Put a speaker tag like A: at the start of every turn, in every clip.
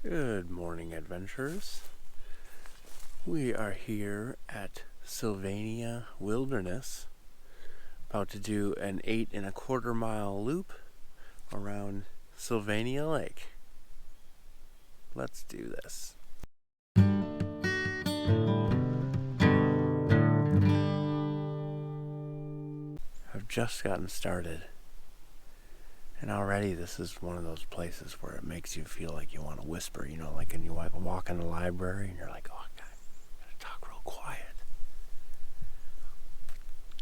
A: Good morning, adventurers. We are here at Sylvania Wilderness, about to do an 8¼ mile loop around Sylvania Lake. Let's do this. I've just gotten started, and already this is one of those places where it makes you feel like you want to whisper, like when you walk in the library and you're like, oh God, I gotta talk real quiet.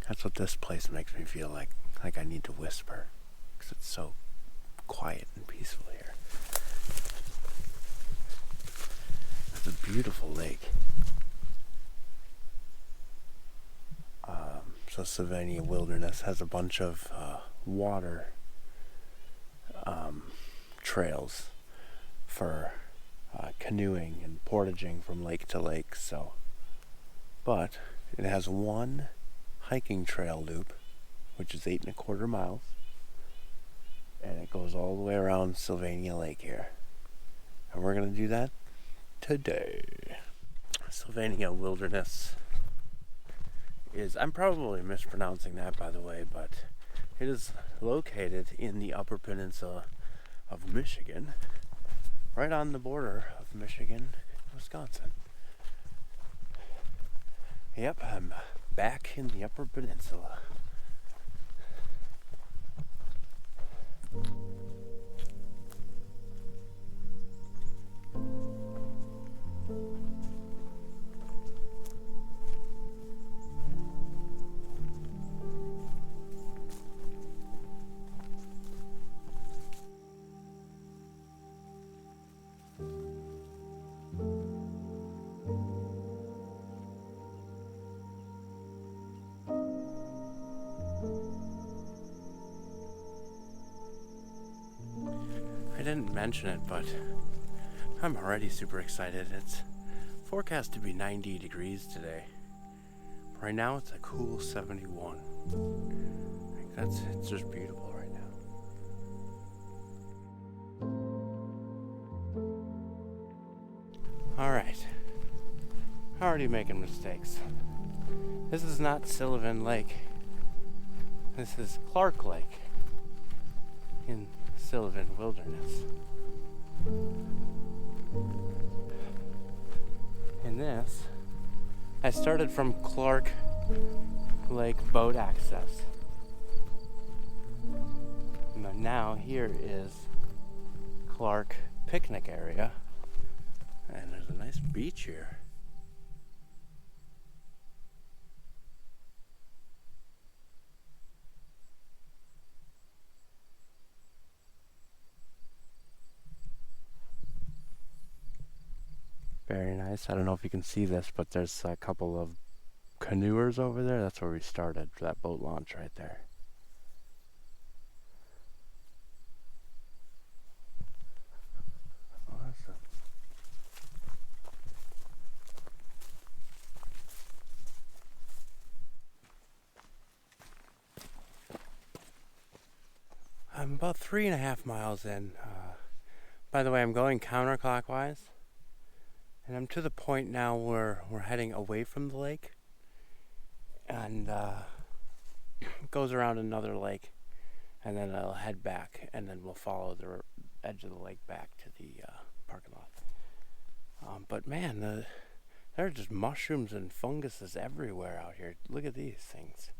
A: That's what this place makes me feel like I need to whisper, because it's so quiet and peaceful here. It's a beautiful lake. So Sylvania Wilderness has a bunch of water trails for canoeing and portaging from lake to lake. But it has one hiking trail loop, which is 8¼ miles, and it goes all the way around Sylvania Lake here. And we're going to do that today. Sylvania Wilderness I'm probably mispronouncing that, by the way, but it is located in the Upper Peninsula of Michigan, right on the border of Michigan and Wisconsin. Yep, I'm back in the Upper Peninsula. I didn't mention it, but I'm already super excited. It's forecast to be 90 degrees today. Right now it's a cool 71. It's just beautiful right now. Alright. Already making mistakes. This is not Sylvan Lake. This is Clark Lake in Sylvan Wilderness. In this, I started from Clark Lake boat access. But now here is Clark picnic area, and there's a nice beach here. Very nice. I don't know if you can see this, but there's a couple of canoers over there. That's where we started, for that boat launch right there. Awesome. I'm about 3½ miles in. By the way, I'm going counterclockwise. And I'm to the point now where we're heading away from the lake, and it goes around another lake, and then I'll head back, and then we'll follow the edge of the lake back to the parking lot. But man, there are just mushrooms and funguses everywhere out here. Look at these things.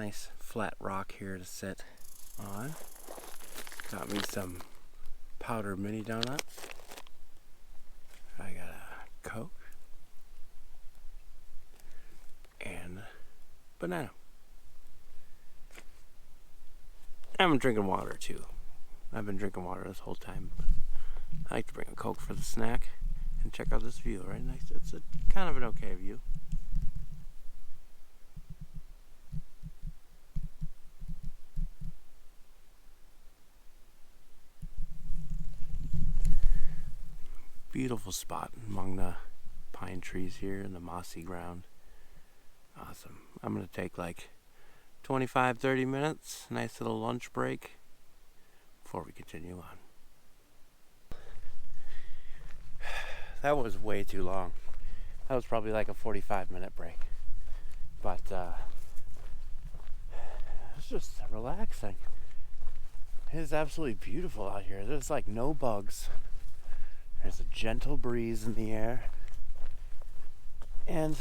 A: nice flat rock here to sit on. Got me some powdered mini donuts. I got a Coke and banana. I'm drinking water too. I've been drinking water this whole time. I like to bring a Coke for the snack and check out this view right next. It's a kind of an okay view. Beautiful spot among the pine trees here and the mossy ground. Awesome. I'm gonna take like 25-30 minutes, nice little lunch break before we continue on. That was way too long. That was probably like a 45-minute break. But it's just relaxing. It is absolutely beautiful out here. There's like no bugs. There's a gentle breeze in the air. And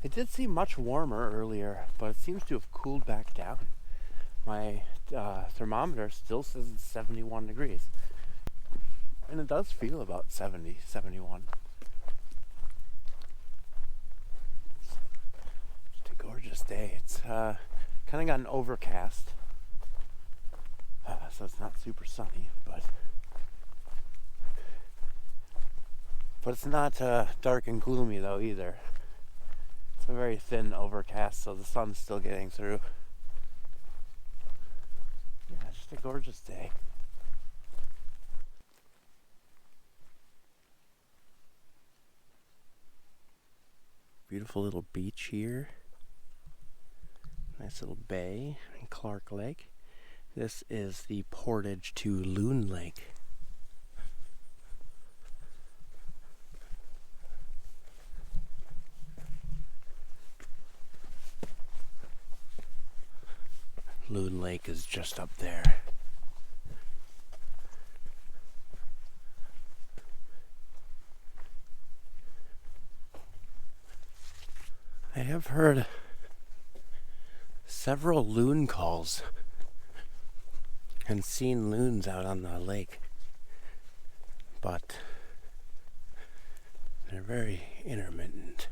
A: it did seem much warmer earlier, but it seems to have cooled back down. My thermometer still says it's 71 degrees. And it does feel about 70, 71. Just a gorgeous day. It's kind of gotten overcast. So it's not super sunny, but it's not dark and gloomy though either. It's a very thin overcast, so the sun's still getting through. Yeah, just a gorgeous day. Beautiful little beach here. Nice little bay in Clark Lake. This is the portage to Loon Lake. Loon Lake is just up there. I have heard several loon calls and seen loons out on the lake, but they're very intermittent.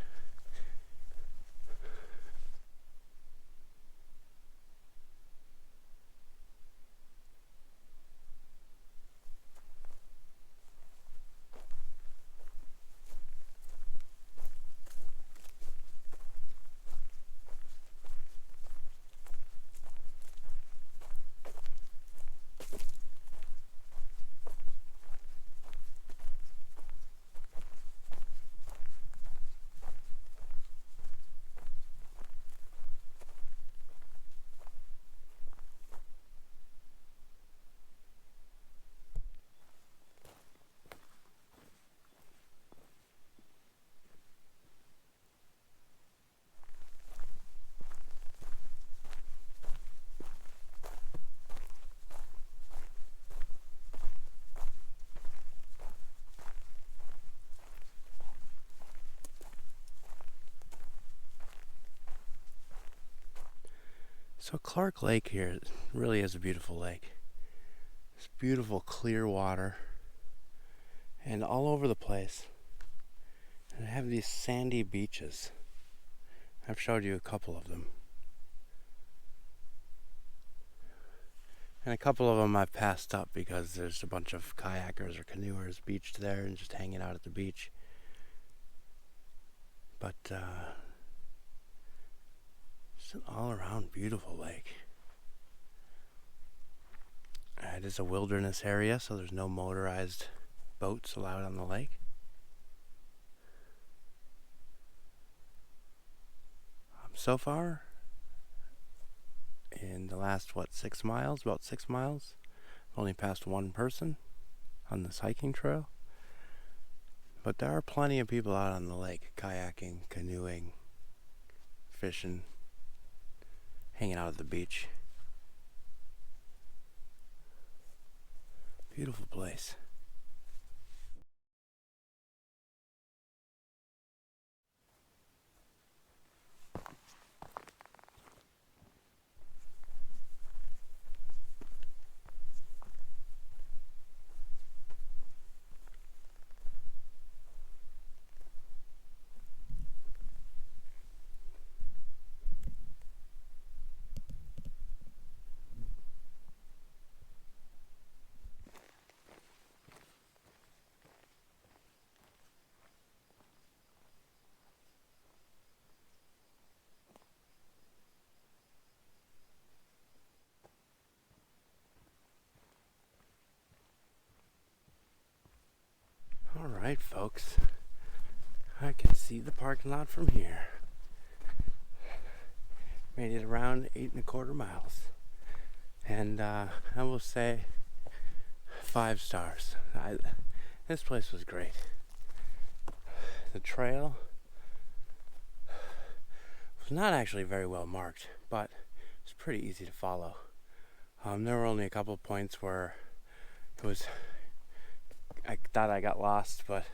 A: So Clark Lake here really is a beautiful lake. It's beautiful clear water and all over the place. And I have these sandy beaches. I've showed you a couple of them. And a couple of them I've passed up because there's a bunch of kayakers or canoers beached there and just hanging out at the beach. But it's an all-around beautiful lake. It is a wilderness area, so there's no motorized boats allowed on the lake. So far, in the last, 6 miles, about 6 miles, I've only passed one person on this hiking trail. But there are plenty of people out on the lake, kayaking, canoeing, fishing, hanging out at the beach. Beautiful place. I can see the parking lot from here. Made it around 8.25 miles. And I will say 5 stars. This place was great. The trail was not actually very well marked, but it's pretty easy to follow. There were only a couple of points where I thought I got lost, but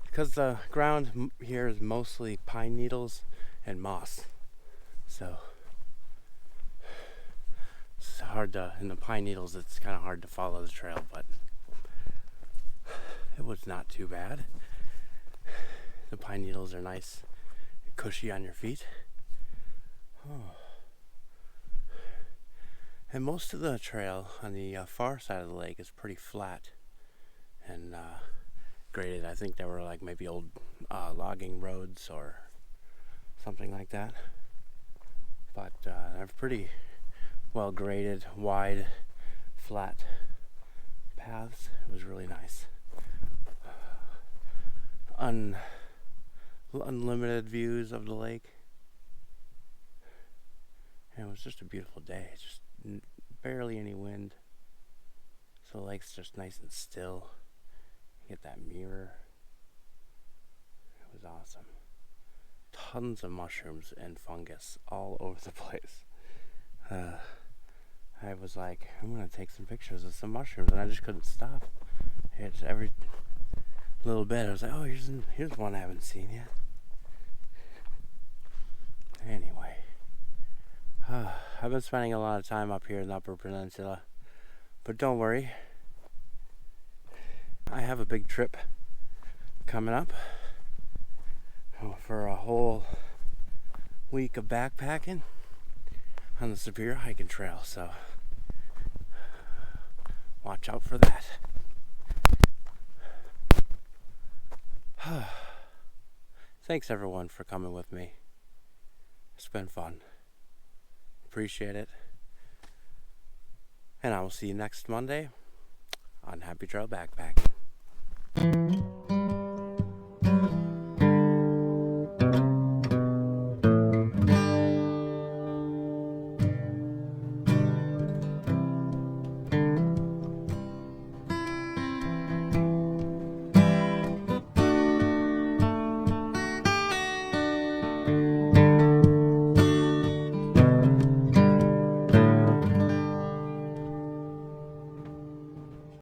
A: because the ground here is mostly pine needles and moss, so it's hard to, in the pine needles it's kind of hard to follow the trail, but it was not too bad. The pine needles are nice and cushy on your feet. Oh. And most of the trail on the far side of the lake is pretty flat and graded. I think there were like maybe old logging roads or something like that. But they're pretty well graded, wide, flat paths. It was really nice. Unlimited views of the lake. And it was just a beautiful day. Just barely any wind. So the lake's just nice and still. You get that mirror. It was awesome. Tons of mushrooms and fungus all over the place. I was like, I'm gonna take some pictures of some mushrooms, and I just couldn't stop. It's every little bit I was like, oh, here's one I haven't seen yet. Anyway, I've been spending a lot of time up here in the Upper Peninsula, but don't worry, I have a big trip coming up for a whole week of backpacking on the Superior Hiking Trail, so watch out for that. Thanks everyone for coming with me. It's been fun. Appreciate it. And I will see you next Monday on Happy Trail Backpacking.